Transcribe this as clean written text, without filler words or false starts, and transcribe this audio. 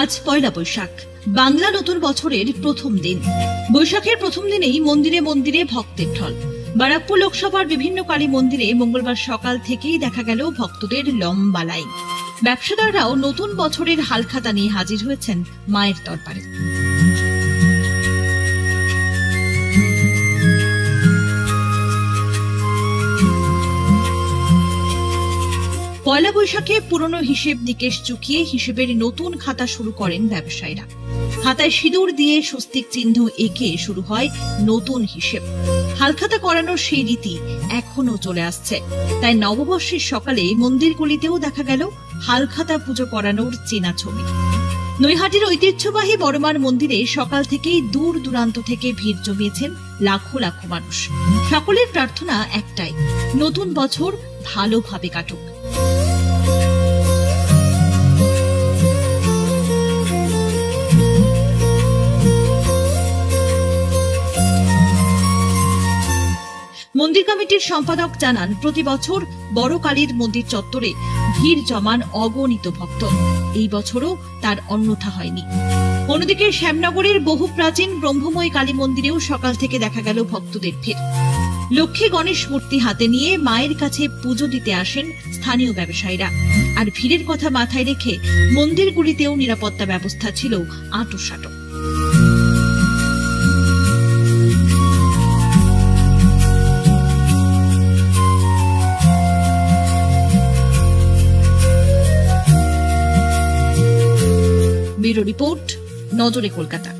আজ পয়লা বৈশাখ, বাংলা নতুন বছরের প্রথম দিন। বৈশাখের প্রথম দিনেই মন্দিরে মন্দিরে ভক্তের ঢল। বারাকপুর লোকসভার বিভিন্ন কালী মন্দিরে মঙ্গলবার সকাল থেকেই দেখা গেল ভক্তদের লম্বা লাইন। ব্যবসাদাররাও নতুন বছরের হালখাতা নিয়ে হাজির হয়েছেন মায়ের দরবারে। পয়লা বৈশাখে পুরনো হিসেব নিকেশ চুকিয়ে হিসেবের নতুন খাতা শুরু করেন ব্যবসায়ীরা। খাতায় সিঁদুর দিয়ে স্বস্তিক চিহ্ন এঁকে শুরু হয় নতুন হিসেব। হালখাতা করানোর সেই রীতি এখনো চলে আসছে। তাই নববর্ষের সকালে মন্দিরগুলিতেও দেখা গেল হালখাতা পুজো করানোর চেনা ছবি। নৈহাটির ঐতিহ্যবাহী বড়মার মন্দিরে সকাল থেকেই দূর দূরান্ত থেকে ভিড় জমিয়েছেন লাখো লাখো মানুষ। সকলের প্রার্থনা একটাই, নতুন বছর ভালোভাবে কাটুক। মন্দির কমিটির সম্পাদক জানান, প্রতি বছর বড় কালীর মন্দির চত্বরে ভিড় জমান অগণিত ভক্ত। এই বছরও তার অন্যথা হয়নি। অন্যদিকে শ্যামনগরের বহু প্রাচীন ব্রহ্মময় কালী মন্দিরেও সকাল থেকে দেখা গেল ভক্তদের ভিড়। লক্ষ্মী গণেশ মূর্তি হাতে নিয়ে মায়ের কাছে পুজো দিতে আসেন স্থানীয় ব্যবসায়ীরা। আর ভিড়ের কথা মাথায় রেখে মন্দিরগুলিতেও নিরাপত্তা ব্যবস্থা ছিল আঁটোসাঁটো। ব্যুরো রিপোর্ট, নজরে কলকাতা।